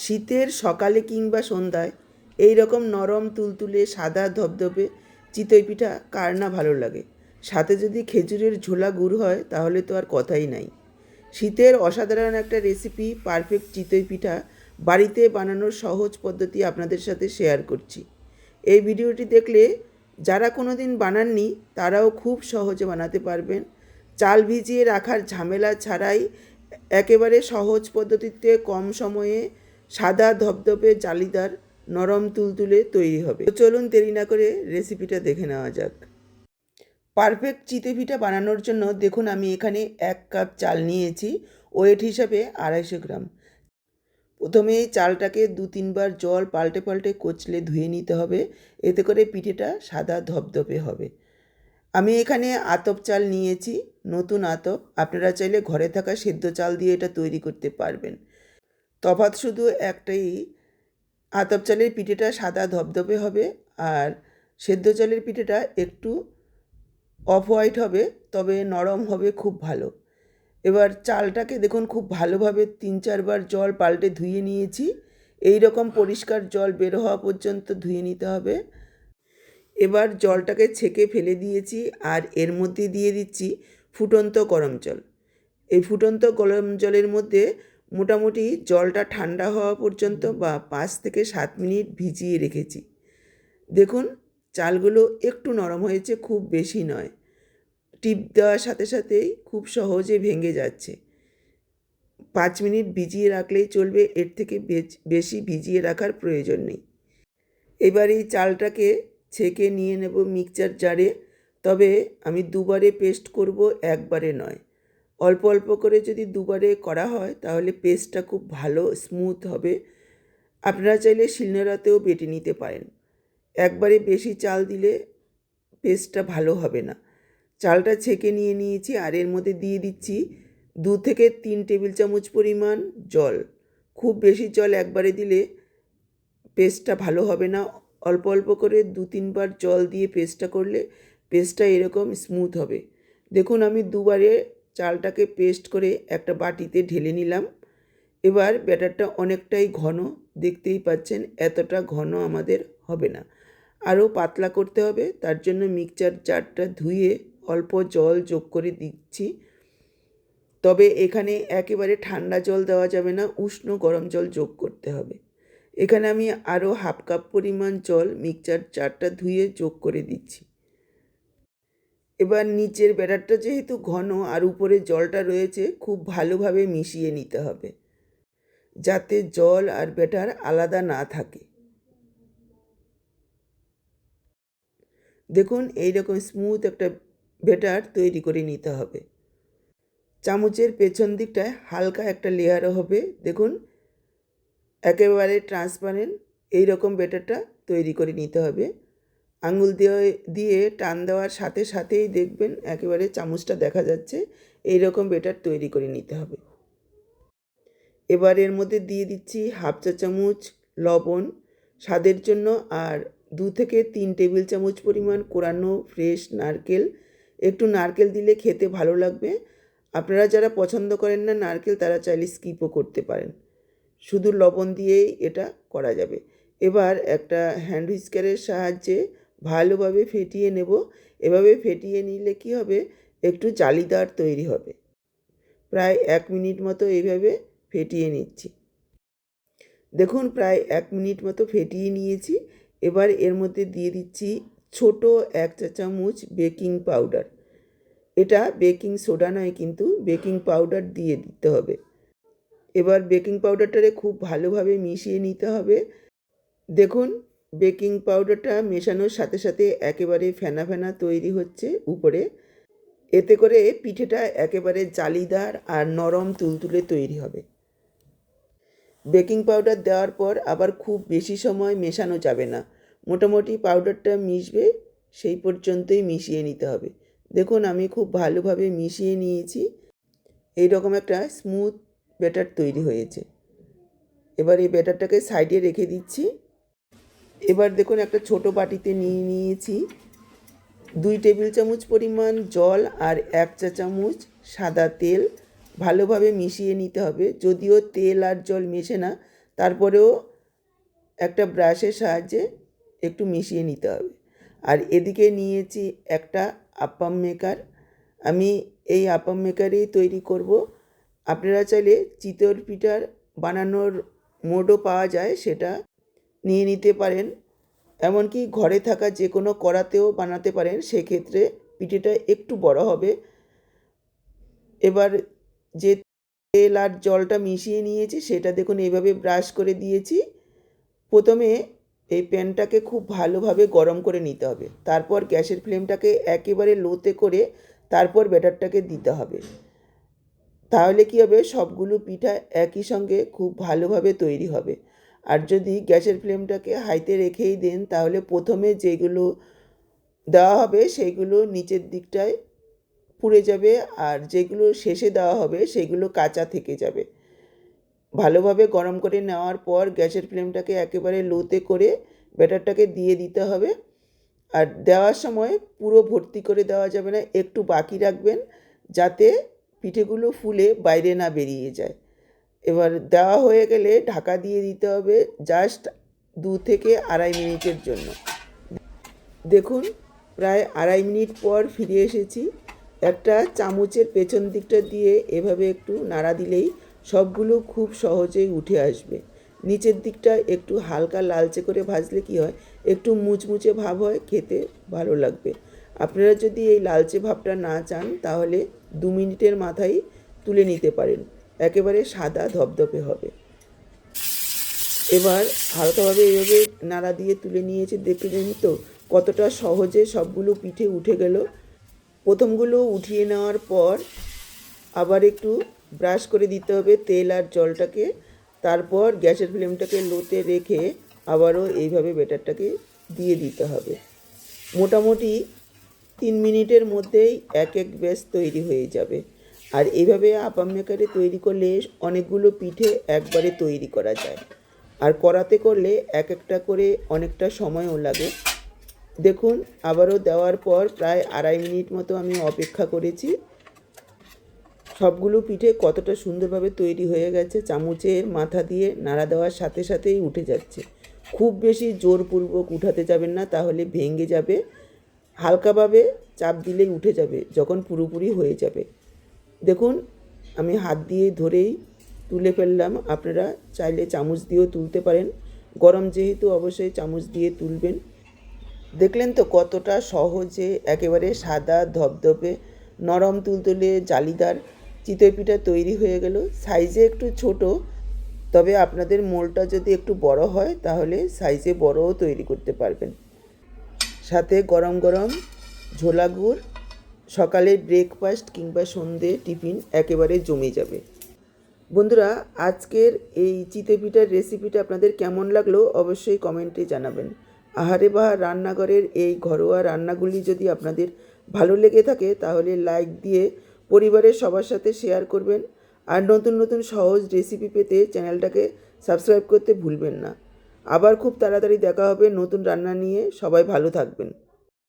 শীতের সকালে কিংবা সন্ধ্যায় এই রকম নরম তুলতুলে সাদা ধবধবে চিতই পিঠা কার না ভালো লাগে। সাথে যদি খেজুরের ঝোলা গুড় হয় তাহলে তো আর কথাই নাই। শীতের অসাধারণ একটা রেসিপি পারফেক্ট চিতই পিঠা বাড়িতে বানানোর সহজ পদ্ধতি আপনাদের সাথে শেয়ার করছি। এই ভিডিওটি দেখলে যারা কোনো দিন বানাননি তারাও খুব সহজে বানাতে পারবেন। চাল ভিজিয়ে রাখার ঝামেলা ছাড়াই একেবারে সহজ পদ্ধতিতে কম সময়ে সাদা ধবধবে জালিদার নরম তুলতুলে তৈরি হবে। তো চলুন দেরি না করে রেসিপিটা দেখে নেওয়া যাক। পারফেক্ট চিতই পিঠা বানানোর জন্য দেখুন আমি এখানে 1 কাপ চাল নিয়েছি, ওয়েট হিসাবে 250 গ্রাম। প্রথমে এই চালটাকে 2-3 বার জল পাল্টে পাল্টে কচলে ধুয়ে নিতে হবে, এতে করে পিঠেটা সাদা ধবধবে হবে। আমি এখানে আতপ চাল নিয়েছি, নতুন আতপ। আপনারা চাইলে ঘরে থাকা সেদ্ধ চাল দিয়ে এটা তৈরি করতে পারবেন। তফাৎ শুধু একটাই, আতপ চালের পিঠেটা সাদা ধবধবে হবে আর সেদ্ধ চালের পিঠেটা একটু অফ হোয়াইট হবে, তবে নরম হবে খুব ভালো। এবার চালটাকে দেখুন খুব ভালোভাবে 3-4 বার জল পাল্টে ধুয়ে নিয়েছি। এই রকম পরিষ্কার জল বের হওয়া পর্যন্ত ধুয়ে নিতে হবে। এবার জলটাকে ছেঁকে ফেলে দিয়েছি আর এর মধ্যে দিয়ে দিচ্ছি ফুটন্ত গরম জল। এই ফুটন্ত গরম জলের মধ্যে মোটামুটি জলটা ঠান্ডা হওয়া পর্যন্ত বা 5 থেকে 7 মিনিট ভিজিয়ে রেখেছি। দেখুন চালগুলো একটু নরম হয়েছে, খুব বেশি নয়। টিপ দেওয়ার সাথে সাথেই খুব সহজে ভেঙে যাচ্ছে। 5 মিনিট ভিজিয়ে রাখলেই চলবে, এর থেকে বেশি ভিজিয়ে রাখার প্রয়োজন নেই। এবার এই চালটাকে ছেঁকে নিয়ে নেব মিক্সচার জারে। তবে আমি দুবারে পেস্ট করব, একবারে নয়। অল্প অল্প করে যদি দুবারে করা হয় তাহলে পেস্টটা খুব ভালো স্মুথ হবে। আপনারা চাইলে শিলনোড়াতেও বেটে নিতে পারেন। একবারে বেশি চাল দিলে পেস্টটা ভালো হবে না। চালটা ছেঁকে নিয়ে নিয়েছি আর এর মধ্যে দিয়ে দিচ্ছি 2 থেকে 3 টেবিল চামচ পরিমাণ জল। খুব বেশি জল একবারে দিলে পেস্টটা ভালো হবে না। অল্প অল্প করে 2-3 বার জল দিয়ে পেস্টটা করলে পেস্টটা এরকম স্মুথ হবে। দেখুন আমি দুবারে চালটাকে পেস্ট করে একটা বাটিতে ঢেলে নিলাম। এবার ব্যাটারটা অনেকটাই ঘন, দেখতেই পাচ্ছেন এতটা ঘন আমাদের হবে না, আরও পাতলা করতে হবে। তার জন্য মিক্সচার জারটা ধুয়ে অল্প জল যোগ করে দিচ্ছি। তবে এখানে একেবারে ঠান্ডা জল দেওয়া যাবে না, উষ্ণ গরম জল যোগ করতে হবে। এখানে আমি আরও 1/2 কাপ পরিমাণ জল মিক্সচার জারটা ধুয়ে যোগ করে দিচ্ছি। এবার নিচের ব্যাটারটা যেহেতু ঘন আর উপরে জলটা রয়েছে, খুব ভালোভাবে মিশিয়ে নিতে হবে যাতে জল আর ব্যাটার আলাদা না থাকে। দেখুন এইরকম স্মুথ একটা ব্যাটার তৈরি করে নিতে হবে। চামচের পেছন দিকটায় হালকা একটা লেয়ার হবে, দেখুন একেবারে ট্রান্সপারেন্ট। এই রকম ব্যাটারটা তৈরি করে নিতে হবে। আঙুল দিয়ে টান দেওয়ার সাথে সাথেই দেখবেন একেবারে চামচটা দেখা যাচ্ছে। এই রকম ব্যাটার তৈরি করে নিতে হবে। এবার এর মধ্যে দিয়ে দিচ্ছি 1/2 চা চামচ লবণ স্বাদের জন্য আর 2 থেকে 3 টেবিল চামচ পরিমাণ কোরানো ফ্রেশ নারকেল। একটু নারকেল দিলে খেতে ভালো লাগবে। আপনারা যারা পছন্দ করেন না নারকেল তারা চাইলে স্কিপও করতে পারেন। শুধু লবণ দিয়েই এটা করা যাবে। এবার একটা হ্যান্ড হুইস্কারের সাহায্যে ভালোভাবে ফেটিয়ে নেব। এভাবে ফেটিয়ে নিলে কি হবে, একটু জালিদার তৈরি হবে। প্রায় 1 মিনিট মতো এইভাবে ফেটিয়ে নিচ্ছি। দেখুন প্রায় 1 মিনিট মতো ফেটিয়ে নিয়েছি। এবার এর মধ্যে দিয়ে দিচ্ছি ছোট 1 চা চামচ বেকিং পাউডার। এটা বেকিং সোডা নয়, কিন্তু বেকিং পাউডার দিয়ে দিতে হবে। এবার বেকিং পাউডারটারে খুব ভালোভাবে মিশিয়ে নিতে হবে। দেখুন বেকিং পাউডারটা মেশানোর সাথে সাথে একেবারে ফেনা ফেনা তৈরি হচ্ছে উপরে। এতে করে পিঠেটা একেবারে জালিদার আর নরম তুলতুলে তৈরি হবে। বেকিং পাউডার দেওয়ার পর আবার খুব বেশি সময় মেশানো যাবে না। মোটামুটি পাউডারটা মিশবে সেই পর্যন্তই মিশিয়ে নিতে হবে। দেখুন আমি খুব ভালোভাবে মিশিয়ে নিয়েছি। এই রকম একটা স্মুথ ব্যাটার তৈরি হয়েছে। এবার এই ব্যাটারটাকে সাইডে রেখে দিচ্ছি। এবার দেখুন একটা ছোট বাটিতে নিয়ে নিয়েছি 2 টেবিল চামচ পরিমাণ জল আর 1 চা চামচ সাদা তেল। ভালোভাবে মিশিয়ে নিতে হবে। যদিও তেল আর জল মেশে না, তারপরেও একটা ব্রাশের সাহায্যে একটু মিশিয়ে নিতে হবে। আর এদিকে নিয়েছি একটা আপ্পাম মেকার। আমি এই আপ্পাম মেকারেই তৈরি করব। আপনারা চাইলে চিতই পিঠার বানানোর মোডও পাওয়া যায়, সেটা নিয়ে নিতে পারেন। এমনকি ঘরে থাকা যে কোনো কড়াতেও বানাতে পারেন, সেক্ষেত্রে পিঠেটা একটু বড় হবে। এবার যে তেল আর জলটা মিশিয়ে নিয়েছি সেটা দেখুন এইভাবে ব্রাশ করে দিয়েছি। প্রথমে এই প্যানটাকে খুব ভালোভাবে গরম করে নিতে হবে, তারপর গ্যাসের ফ্লেমটাকে একেবারে লোতে করে তারপর ব্যাটারটাকে দিতে হবে। তাহলে কী হবে, সবগুলো পিঠা একই সঙ্গে খুব ভালোভাবে তৈরি হবে। আর যদি গ্যাসের ফ্লেমটাকে হাইতে রেখেই দেন তাহলে প্রথমে যেগুলো দেওয়া হবে সেইগুলো নিচের দিকটায় পুড়ে যাবে, আর যেগুলো শেষে দেওয়া হবে সেগুলো কাঁচা থেকে যাবে। ভালোভাবে গরম করে নেওয়ার পর গ্যাসের ফ্লেমটাকে একেবারে লোতে করে ব্যাটারটাকে দিয়ে দিতে হবে। আর দেওয়ার সময় পুরো ভর্তি করে দেওয়া যাবে না, একটু বাকি রাখবেন যাতে পিঠেগুলো ফুলে বাইরে না বেরিয়ে যায়। এবার দেওয়া হয়ে গেলে ঢাকা দিয়ে দিতে হবে জাস্ট 2 থেকে 2.5 মিনিটের জন্য। দেখুন প্রায় 2.5 মিনিট পর ফিরে এসেছি। একটা চামচের পেছন দিকটা দিয়ে এভাবে একটু নাড়া দিলেই সবগুলো খুব সহজেই উঠে আসবে। নিচের দিকটা একটু হালকা লালচে করে ভাজলে কি হয়, একটু মুচমুচে ভাব হয়, খেতে ভালো লাগবে। আপনারা যদি এই লালচে ভাবটা না চান তাহলে 2 মিনিটের মাথায় তুলে নিতে পারেন, একেবারে সাদা ধবধবে হবে। এবার হালকাভাবে এইভাবে নাড়া দিয়ে তুলে নিয়েছি, দেখলেন তো কতটা সহজে সবগুলো পিঠে উঠে গেল। প্রথমগুলো উঠিয়ে নেওয়ার পর আবার একটু ব্রাশ করে দিতে হবে তেল আর জলটাকে, তারপর গ্যাসের ফ্লেমটাকে লোতে রেখে আবারও এইভাবে ব্যাটারটাকে দিয়ে দিতে হবে। মোটামুটি 3 মিনিটের মধ্যেই এক এক ব্যাচ তৈরি হয়ে যাবে। আর এইভাবে আপ্পাম মেকারে তৈরি করলে অনেকগুলো পিঠে একবারে তৈরি করা যায়। আর কড়াতে করলে এক একটা করে অনেকটা সময়ও লাগে। দেখুন আবারও দেওয়ার পর প্রায় 2.5 মিনিট মতো আমি অপেক্ষা করেছি। সবগুলো পিঠে কতটা সুন্দরভাবে তৈরি হয়ে গেছে, চামচের মাথা দিয়ে নাড়া দেওয়ার সাথে সাথেই উঠে যাচ্ছে। খুব বেশি জোরপূর্বক উঠাতে যাবেন না, তাহলে ভেঙে যাবে। হালকাভাবে চাপ দিলেই উঠে যাবে যখন পুরোপুরি হয়ে যাবে। দেখুন আমি হাত দিয়ে ধরেই তুলে ফেললাম, আপনারা চাইলে চামচ দিয়েও তুলতে পারেন। গরম যেহেতু অবশ্যই চামচ দিয়ে তুলবেন। দেখলেন তো কতটা সহজে একেবারে সাদা ধবধবে নরম তুলতুলে জালিদার চিতই পিঠা তৈরি হয়ে গেল। সাইজে একটু ছোট, তবে আপনাদের মোলটা যদি একটু বড় হয় তাহলে সাইজে বড়ও তৈরি করতে পারবেন। সাথে গরম গরম ঝোলা গুড়, সকালের ব্রেকফাস্ট কিংবা সন্ধ্যে টিফিন একেবারে জমে যাবে। বন্ধুরা আজকের এই চিতই পিঠার রেসিপিটা আপনাদের কেমন লাগলো অবশ্যই কমেন্টে জানাবেন। আহারে বাহার রান্নাঘরের এই ঘরোয়া রান্নাগুলি যদি আপনাদের ভালো লেগে থাকে তাহলে লাইক দিয়ে পরিবারের সবার সাথে শেয়ার করবেন। আর নতুন নতুন সহজ রেসিপি পেতে চ্যানেলটাকে সাবস্ক্রাইব করতে ভুলবেন না। আবার খুব তাড়াতাড়ি দেখা হবে নতুন রান্না নিয়ে। সবাই ভালো থাকবেন।